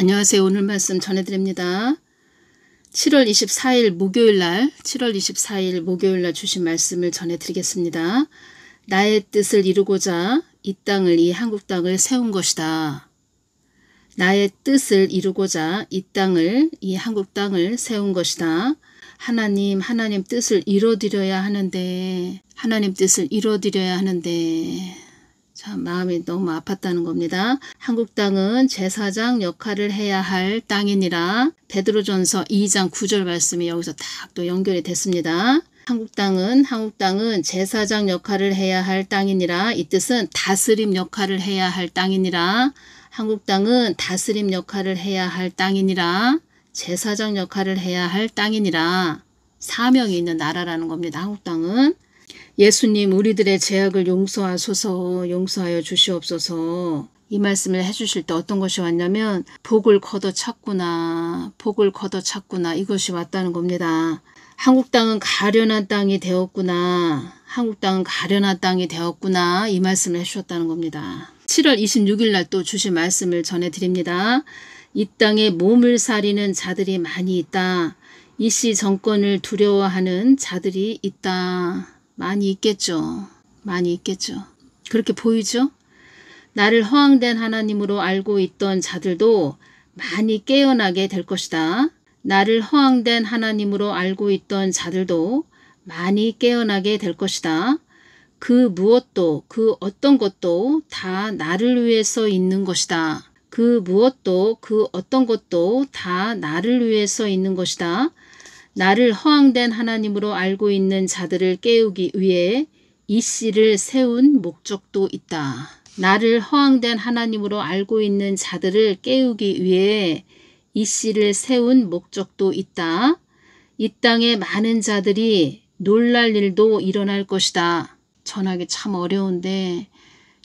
안녕하세요. 오늘 말씀 전해드립니다. 7월 24일 목요일날 주신 말씀을 전해드리겠습니다. 나의 뜻을 이루고자 이 땅을, 이 한국 땅을 세운 것이다. 나의 뜻을 이루고자 이 땅을, 이 한국 땅을 세운 것이다. 하나님 뜻을 이뤄드려야 하는데, 참 마음이 너무 아팠다는 겁니다. 한국 땅은 제사장 역할을 해야 할 땅이니라. 베드로전서 2장 9절 말씀이 여기서 딱 또 연결이 됐습니다. 한국 땅은 제사장 역할을 해야 할 땅이니라. 이 뜻은 다스림 역할을 해야 할 땅이니라. 한국 땅은 다스림 역할을 해야 할 땅이니라. 제사장 역할을 해야 할 땅이니라. 사명이 있는 나라라는 겁니다. 한국 땅은. 예수님 우리들의 죄악을 용서하여 주시옵소서. 이 말씀을 해주실 때 어떤 것이 왔냐면 복을 걷어찼구나 이것이 왔다는 겁니다. 한국 땅은 가련한 땅이 되었구나 이 말씀을 해주셨다는 겁니다. 7월 26일 날 또 주신 말씀을 전해드립니다. 이 땅에 몸을 사리는 자들이 많이 있다. 이씨 정권을 두려워하는 자들이 있다. 많이 있겠죠. 그렇게 보이죠? 나를 허황된 하나님으로 알고 있던 자들도 많이 깨어나게 될 것이다. 나를 허황된 하나님으로 알고 있던 자들도 많이 깨어나게 될 것이다. 그 무엇도, 그 어떤 것도 다 나를 위해서 있는 것이다. 그 무엇도, 그 어떤 것도 다 나를 위해서 있는 것이다. 나를 허황된 하나님으로 알고 있는 자들을 깨우기 위해 이 씨를 세운 목적도 있다. 나를 허황된 하나님으로 알고 있는 자들을 깨우기 위해 이 씨를 세운 목적도 있다. 이 땅에 많은 자들이 놀랄 일도 일어날 것이다. 전하기 참 어려운데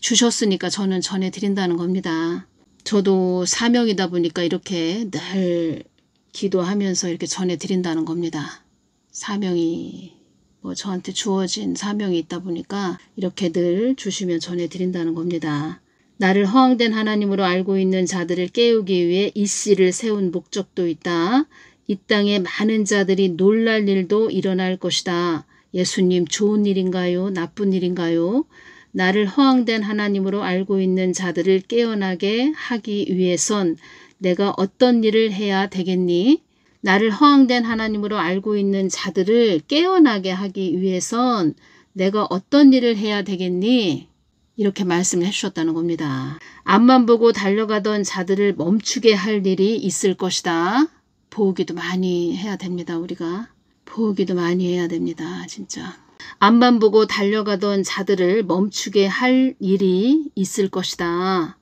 주셨으니까 저는 전해드린다는 겁니다. 저도 사명이다 보니까 이렇게 늘 기도하면서 이렇게 전해드린다는 겁니다. 사명이 저한테 주어진 사명이 있다 보니까 이렇게 늘 주시면 전해드린다는 겁니다. 나를 허황된 하나님으로 알고 있는 자들을 깨우기 위해 이 씨를 세운 목적도 있다. 이 땅에 많은 자들이 놀랄 일도 일어날 것이다. 예수님 좋은 일인가요? 나쁜 일인가요? 나를 허황된 하나님으로 알고 있는 자들을 깨어나게 하기 위해선 내가 어떤 일을 해야 되겠니? 나를 허황된 하나님으로 알고 있는 자들을 깨어나게 하기 위해선 내가 어떤 일을 해야 되겠니? 이렇게 말씀을 해주셨다는 겁니다. 앞만 보고 달려가던 자들을 멈추게 할 일이 있을 것이다. 보기도 많이 해야 됩니다. 우리가. 보기도 많이 해야 됩니다. 진짜. 앞만 보고 달려가던 자들을 멈추게 할 일이 있을 것이다.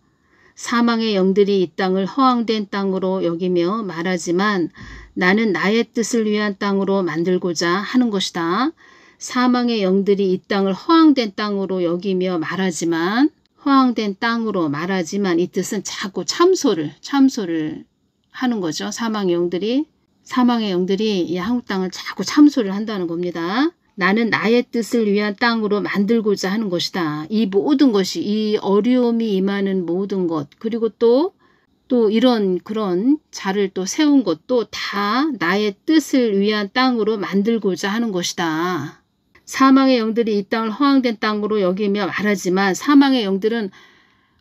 사망의 영들이 이 땅을 허황된 땅으로 여기며 말하지만 나는 나의 뜻을 위한 땅으로 만들고자 하는 것이다. 사망의 영들이 이 땅을 허황된 땅으로 여기며 말하지만 이 뜻은 자꾸 참소를 하는 거죠. 사망의 영들이 이 한국 땅을 자꾸 참소를 한다는 겁니다. 나는 나의 뜻을 위한 땅으로 만들고자 하는 것이다. 이 모든 것이, 이 어려움이 임하는 모든 것, 그리고 또 그런 자를 또 세운 것도 다 나의 뜻을 위한 땅으로 만들고자 하는 것이다. 사망의 영들이 이 땅을 허황된 땅으로 여기며 말하지만 사망의 영들은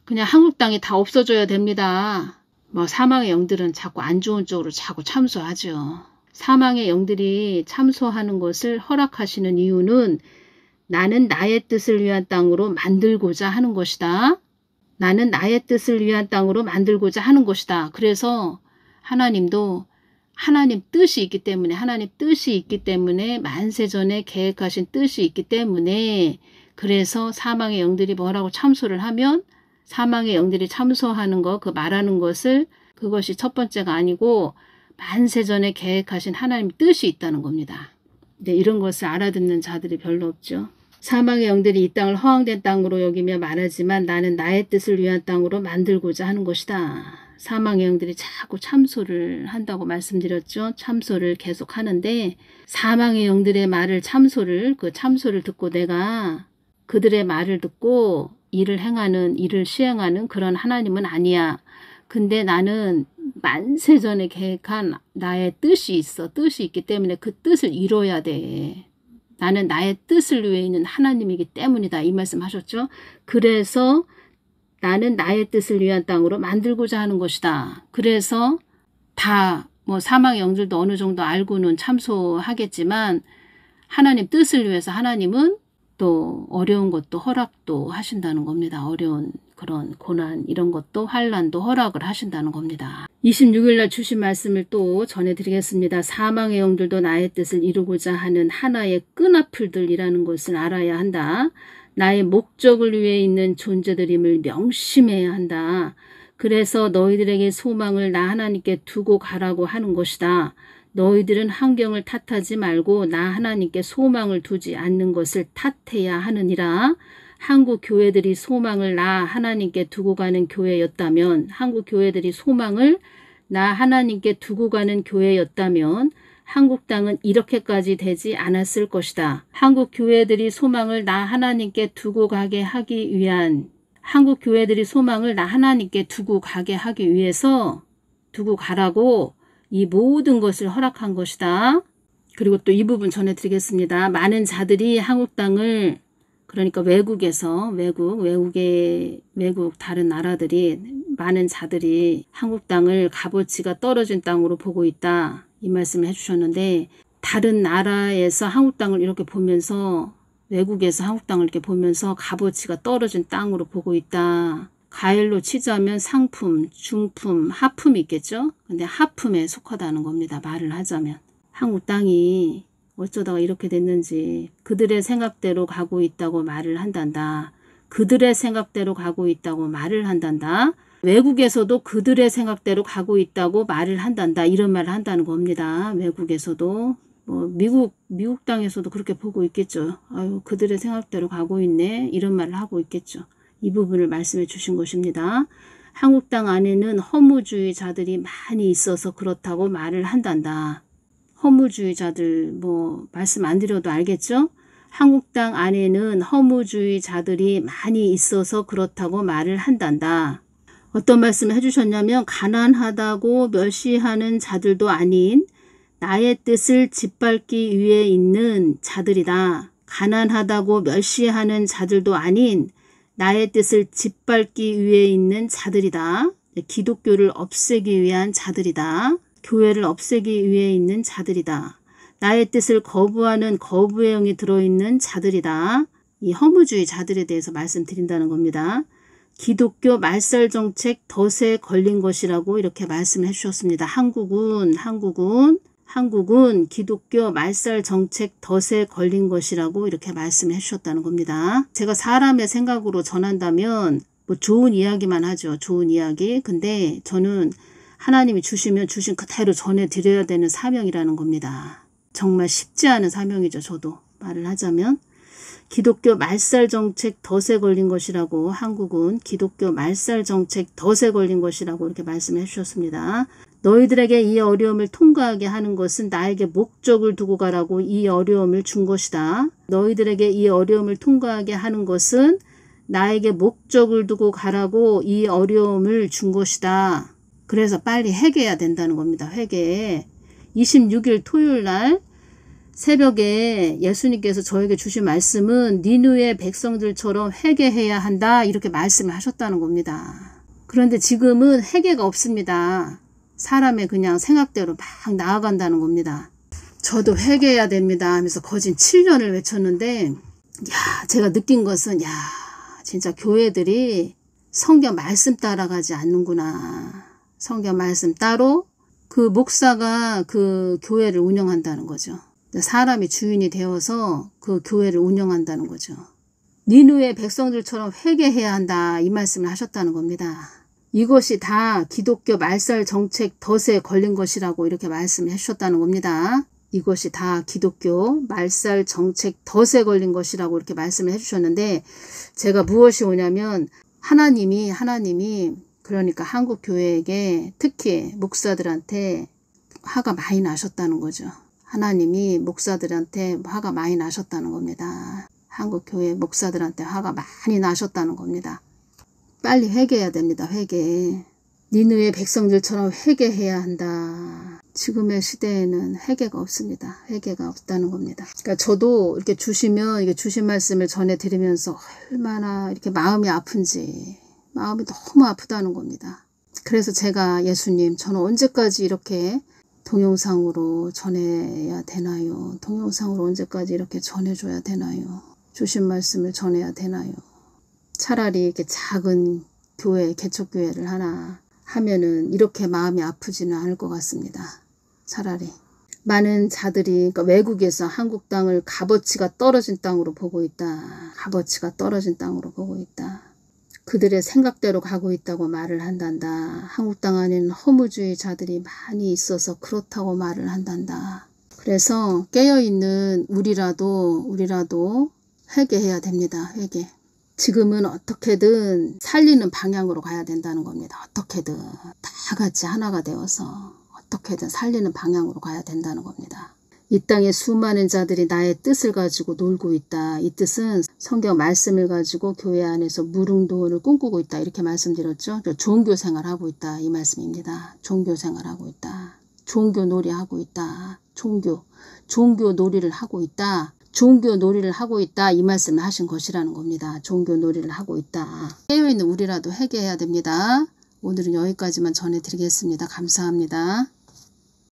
그냥 한국 땅이 다 없어져야 됩니다. 사망의 영들은 자꾸 안 좋은 쪽으로 자꾸 참소하죠. 사망의 영들이 참소하는 것을 허락하시는 이유는 나는 나의 뜻을 위한 땅으로 만들고자 하는 것이다. 나는 나의 뜻을 위한 땅으로 만들고자 하는 것이다. 그래서 하나님도 하나님 뜻이 있기 때문에 만세전에 계획하신 뜻이 있기 때문에 그래서 사망의 영들이 뭐라고 참소를 하면 사망의 영들이 참소하는 거, 그 말하는 것을 그것이 첫 번째가 아니고 만세전에 계획하신 하나님 뜻이 있다는 겁니다. 근데 이런 것을 알아듣는 자들이 별로 없죠. 사망의 영들이 이 땅을 허황된 땅으로 여기며 말하지만 나는 나의 뜻을 위한 땅으로 만들고자 하는 것이다. 사망의 영들이 자꾸 참소를 한다고 말씀드렸죠. 참소를 계속 하는데 사망의 영들의 말을 그 참소를 듣고 내가 그들의 말을 듣고 일을 시행하는 그런 하나님은 아니야. 근데 나는 만세전에 계획한 나의 뜻이 있어. 뜻이 있기 때문에 그 뜻을 이뤄야 돼. 나는 나의 뜻을 위해 있는 하나님이기 때문이다. 이 말씀 하셨죠. 그래서 나는 나의 뜻을 위한 땅으로 만들고자 하는 것이다. 그래서 다 뭐 사망의 영들도 어느 정도 알고는 참소하겠지만 하나님 뜻을 위해서 하나님은 또 어려운 것도 허락도 하신다는 겁니다. 어려운 그런 고난 이런 것도 환난도 허락을 하신다는 겁니다. 26일 날 주신 말씀을 또 전해드리겠습니다. 사망의 영들도 나의 뜻을 이루고자 하는 하나의 끈앞풀들이라는 것을 알아야 한다. 나의 목적을 위해 있는 존재들임을 명심해야 한다. 그래서 너희들에게 소망을 나 하나님께 두고 가라고 하는 것이다. 너희들은 환경을 탓하지 말고 나 하나님께 소망을 두지 않는 것을 탓해야 하느니라. 한국 교회들이 소망을 나 하나님께 두고 가는 교회였다면, 한국 교회들이 소망을 나 하나님께 두고 가는 교회였다면 한국 땅은 이렇게까지 되지 않았을 것이다. 한국 교회들이 소망을 나 하나님께 두고 가게 하기 위한, 한국 교회들이 소망을 나 하나님께 두고 가게 하기 위해서 두고 가라고 이 모든 것을 허락한 것이다. 그리고 또 이 부분 전해드리겠습니다. 많은 자들이 한국 땅을, 그러니까 외국에서 외국 다른 나라들이 많은 자들이 한국 땅을 값어치가 떨어진 땅으로 보고 있다. 이 말씀을 해주셨는데, 다른 나라에서 한국 땅을 이렇게 보면서, 외국에서 한국 땅을 이렇게 보면서 값어치가 떨어진 땅으로 보고 있다. 가열로 치자면 상품, 중품, 하품이 있겠죠. 근데 하품에 속하다는 겁니다. 말을 하자면. 한국 땅이 어쩌다가 이렇게 됐는지 그들의 생각대로 가고 있다고 말을 한단다. 그들의 생각대로 가고 있다고 말을 한단다. 외국에서도 그들의 생각대로 가고 있다고 말을 한단다. 이런 말을 한다는 겁니다. 외국에서도. 뭐 미국 땅에서도 그렇게 보고 있겠죠. 아유, 그들의 생각대로 가고 있네. 이런 말을 하고 있겠죠. 이 부분을 말씀해 주신 것입니다. 한국 땅 안에는 허무주의자들이 많이 있어서 그렇다고 말을 한단다. 허무주의자들 뭐 말씀 안 드려도 알겠죠? 한국 땅 안에는 허무주의자들이 많이 있어서 그렇다고 말을 한단다. 어떤 말씀을 해주셨냐면, 가난하다고 멸시하는 자들도 아닌 나의 뜻을 짓밟기 위해 있는 자들이다. 가난하다고 멸시하는 자들도 아닌 나의 뜻을 짓밟기 위해 있는 자들이다. 기독교를 없애기 위한 자들이다. 교회를 없애기 위해 있는 자들이다. 나의 뜻을 거부하는 거부의 영이 들어있는 자들이다. 이 허무주의 자들에 대해서 말씀드린다는 겁니다. 기독교 말살 정책 덫에 걸린 것이라고 이렇게 말씀을 해주셨습니다. 한국은 기독교 말살 정책 덫에 걸린 것이라고 이렇게 말씀을 해주셨다는 겁니다. 제가 사람의 생각으로 전한다면 뭐 좋은 이야기만 하죠. 좋은 이야기. 근데 저는 하나님이 주시면 주신 그대로 전해드려야 되는 사명이라는 겁니다. 정말 쉽지 않은 사명이죠. 저도 말을 하자면. 기독교 말살 정책 덫에 걸린 것이라고, 한국은 기독교 말살 정책 덫에 걸린 것이라고 이렇게 말씀해 주셨습니다. 너희들에게 이 어려움을 통과하게 하는 것은 나에게 목적을 두고 가라고 이 어려움을 준 것이다. 너희들에게 이 어려움을 통과하게 하는 것은 나에게 목적을 두고 가라고 이 어려움을 준 것이다. 그래서 빨리 회개해야 된다는 겁니다. 회개. 26일 토요일 날 새벽에 예수님께서 저에게 주신 말씀은 니느웨 백성들처럼 회개해야 한다. 이렇게 말씀을 하셨다는 겁니다. 그런데 지금은 회개가 없습니다. 사람의 그냥 생각대로 막 나아간다는 겁니다. 저도 회개해야 됩니다 하면서 거진 7년을 외쳤는데, 제가 느낀 것은, 진짜 교회들이 성경 말씀 따라가지 않는구나. 성경 말씀 따로 그 목사가 그 교회를 운영한다는 거죠. 사람이 주인이 되어서 그 교회를 운영한다는 거죠. 니느웨 백성들처럼 회개해야 한다. 이 말씀을 하셨다는 겁니다. 이것이 다 기독교 말살 정책 덫에 걸린 것이라고 이렇게 말씀을 해주셨다는 겁니다. 이것이 다 기독교 말살 정책 덫에 걸린 것이라고 이렇게 말씀을 해주셨는데, 제가 무엇이 오냐면 하나님이 그러니까 한국 교회에게 특히 목사들한테 화가 많이 나셨다는 거죠. 하나님이 목사들한테 화가 많이 나셨다는 겁니다. 한국 교회 목사들한테 화가 많이 나셨다는 겁니다. 빨리 회개해야 됩니다. 회개. 니느웨 백성들처럼 회개해야 한다. 지금의 시대에는 회개가 없습니다. 회개가 없다는 겁니다. 그러니까 저도 이렇게 주시면 이게 주신 말씀을 전해드리면서 얼마나 이렇게 마음이 아픈지, 마음이 너무 아프다는 겁니다. 그래서 제가 예수님, 저는 언제까지 이렇게 동영상으로 전해야 되나요? 동영상으로 언제까지 이렇게 전해줘야 되나요? 주신 말씀을 전해야 되나요? 차라리 이렇게 작은 교회, 개척교회를 하나 하면은 이렇게 마음이 아프지는 않을 것 같습니다. 차라리. 많은 자들이 그러니까 외국에서 한국 땅을 값어치가 떨어진 땅으로 보고 있다. 값어치가 떨어진 땅으로 보고 있다. 그들의 생각대로 가고 있다고 말을 한단다. 한국 땅 안에는 허무주의자들이 많이 있어서 그렇다고 말을 한단다. 그래서 깨어있는 우리라도 회개해야 됩니다. 회개. 지금은 어떻게든 살리는 방향으로 가야 된다는 겁니다. 어떻게든 다 같이 하나가 되어서 어떻게든 살리는 방향으로 가야 된다는 겁니다. 이 땅에 수많은 자들이 나의 뜻을 가지고 놀고 있다. 이 뜻은 성경 말씀을 가지고 교회 안에서 무릉도원을 꿈꾸고 있다. 이렇게 말씀드렸죠. 종교 생활하고 있다. 이 말씀입니다. 종교 생활하고 있다. 종교 놀이하고 있다. 종교 놀이를 하고 있다. 종교 놀이를 하고 있다. 이 말씀을 하신 것이라는 겁니다. 종교 놀이를 하고 있다. 깨어있는 우리라도 회개해야 됩니다. 오늘은 여기까지만 전해드리겠습니다. 감사합니다.